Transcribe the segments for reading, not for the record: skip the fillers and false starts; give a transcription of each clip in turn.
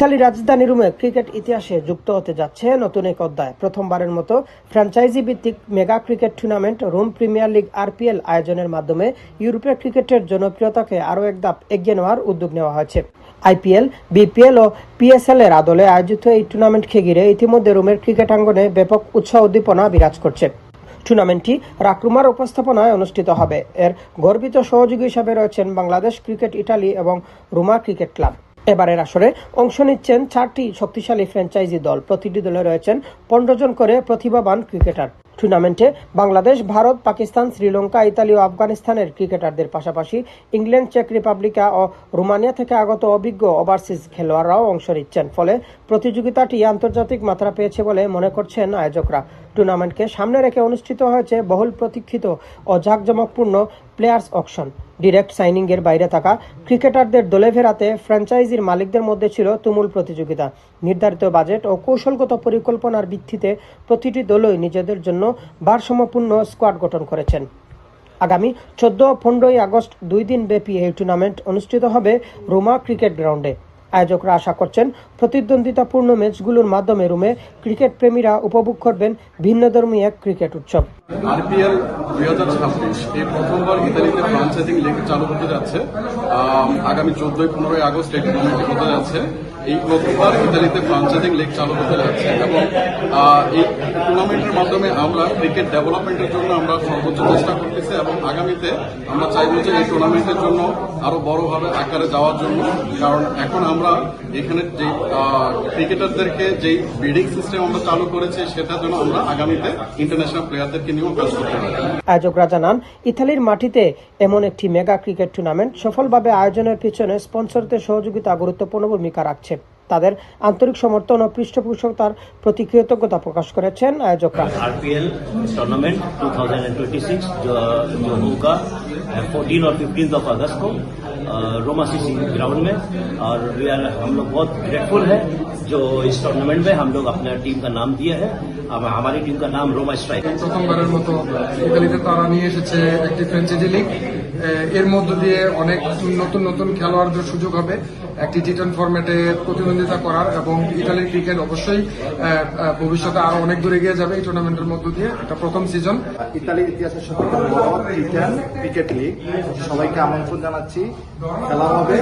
ইতালির রাজধানী রোমে ক্রিকেট ইতিহাসে যুক্ত হতে যাচ্ছে নতুন এক অধ্যায়। প্রথমবারের মতো ফ্র্যাঞ্চাইজি ভিত্তিক mega cricket tournament Rome premier league RPL আয়োজনের মাধ্যমে ইউরোপীয় ক্রিকেটের জনপ্রিয়তাকে আরও এক ধাপ এগিয়ে নেওয়ার উদ্যোগ নেওয়া হয়েছে। আইপিএল, বিপিএল ও পিএসএল এর আদলে আয়োজিত এই টুর্নামেন্টকে ঘিরে ইতিমধ্যে রোমের ক্রিকেট আঙ্গনে ব্যাপক উৎসাহ উদ্দীপনা বিরাজ করছে। টুর্নামেন্টটি রাকরুমার উপস্থাপনায় অনুষ্ঠিত হবে। এর গর্বিত সহযোগী হিসাবে রয়েছেন বাংলাদেশ ক্রিকেট, ইটালি এবং রোমা ক্রিকেট ক্লাব। এবারের আসরে অংশ নিচ্ছেন 4টি শক্তিশালী ফ্র্যাঞ্চাইজি দল। প্রতিটি দলে রয়েছেন 15 জন করে প্রতিভাবান ক্রিকেটার। টুর্নামেন্টে বাংলাদেশ, ভারত, পাকিস্তান, শ্রীলঙ্কা, ইতালি ও আফগানিস্তানের ক্রিকেটারদের পাশাপাশি ইংল্যান্ড, চেক রিপাবলিকা ও রোমানিয়া থেকে আগত অভিজ্ঞ ওভারসিজ খেলোয়াড়রাও অংশ নিচ্ছেন। ফলে প্রতিযোগিতাটি আন্তর্জাতিক মাত্রা পেয়েছে বলে মনে করছেন আয়োজকরা। টুর্নামেন্টকে সামনে রেখে অনুষ্ঠিত হয়েছে বহুল প্রতীক্ষিত ও জাঁকজমকপূর্ণ প্লেয়ার্স অকশন। ডিরেক্ট সাইনিং এর বাইরে থাকা ক্রিকেটারদের দলে ফেরাতে ফ্র্যাঞ্চাইজির মালিকদের মধ্যে ছিল তুমুল প্রতিযোগিতা। নির্ধারিত বাজেট ও কৌশলগত পরিকল্পনার ভিত্তিতে প্রতিটি দলই নিজেদের জন্য ভারসাম্যপূর্ণ স্কোয়াড গঠন করেছেন। আগামী 14 ও 15 আগস্ট 2 দিন ব্যাপী এই টুর্নামেন্ট অনুষ্ঠিত হবে রোমা ক্রিকেট গ্রাউন্ডে। আয়োজকরা আশা করছেন প্রতিদ্বন্দ্বিতাপূর্ণ ম্যাচগুলোর মাধ্যমে রোমে ক্রিকেট প্রেমীরা উপভোগ করবেন ভিন্নধর্মী এক ক্রিকেট উৎসব। আরপিএল 2026 এই প্রথমবার ইতালিতে ফ্র্যাঞ্চাইজিং লিগ চালু হতে যাচ্ছে। আগামী 14-15 আগস্ট এই টুর্নামেন্টটি হতে যাচ্ছে। এই প্রথমবার ইতালিতে ফ্র্যাঞ্চাইজিং লিগ চালু হতে যাচ্ছে এবং এই টুর্নামেন্টের মাধ্যমে আমরা ক্রিকেট ডেভেলপমেন্টের জন্য আমরা সর্বোচ্চ চেষ্টা করতেছি এবং আগামীতে আমরা চাইবো যে এই টুর্নামেন্টের জন্য আরো বড়ভাবে আকারে যাওয়ার জন্য। কারণ এখন আমরা এখানে যে ক্রিকেটারদেরকে যে বিডিং সিস্টেম আমরা চালু করেছি সেটার জন্য আমরা আগামীতে ইন্টারন্যাশনাল প্লেয়ারদেরকে নিয়েও কাজ করতে পারি। আয়োজকরা জানান, ইতালির মাটিতে এমন একটি মেগা ক্রিকেট টুর্নামেন্ট সফলভাবে আয়োজনের পিছনে স্পন্সরদের সহযোগিতা গুরুত্বপূর্ণ ভূমিকা রাখছে। তাদের আন্তরিক সমর্থন ও পৃষ্ঠপোষকতার প্রতি কৃতজ্ঞতা প্রকাশ করেছেন আয়োজকরা। आरपीएल टूर्नामेंट 2026 जो होगा 14 और 15 ऑफ अगस्त को रोमा सीसी ग्राउंड में, और हम लोग बहुत ग्रेटफुल है जो इस टूर्नामेंट में हम लोग अपने टीम का नाम दिया है। हमारी टीम का नाम रोमा स्ट्राइक। প্রথমবারের মতো ইতালিতে তারা নিয়ে এসেছে একটি ফ্র্যাঞ্চাইজি লিগ। এর মধ্য দিয়ে অনেক নতুন নতুন খেলোয়াড়দের সুযোগ হবে একটি টি10 ফরম্যাটে প্রতিদ্বন্দ্বিতা করার, এবং ইতালির ক্রিকেট অবশ্যই ভবিষ্যতে আরো অনেক দূরে এগিয়ে যাবে এই টুর্নামেন্টের মধ্য দিয়ে। এটা প্রথম সিজন। ইতালির ইতিহাসের সবথেকে বড় টি10 ক্রিকেট লিগ। সবাইকে আমন্ত্রণ জানাচ্ছি। খেলা হবে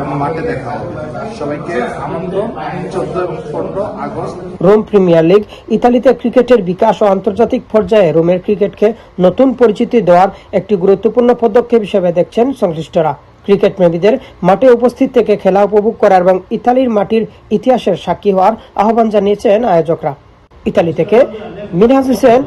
এবং মাঠে দেখা হবে। সবাইকে আমন্ত্রণ 14 এবং 15 আগস্ট। রোম প্রিমিয়ার লিগ ইতালিতে ক্রিকেটের বিকাশ ও আন্তর্জাতিক পর্যায়ে রোমের ক্রিকেটকে নতুন পরিচিতি দেওয়ার একটি গুরুত্বপূর্ণ পদক্ষেপ হিসেবে দেখছেন সংশ্লিষ্টরা। ক্রিকেট প্রেমীদের মাঠে উপস্থিত থেকে খেলা উপভোগ করার এবং ইতালির মাটির ইতিহাসের সাক্ষী হওয়ার আহ্বান জানিয়েছেন আয়োজকরা। ইতালি থেকে মিনহাজ হোসেন,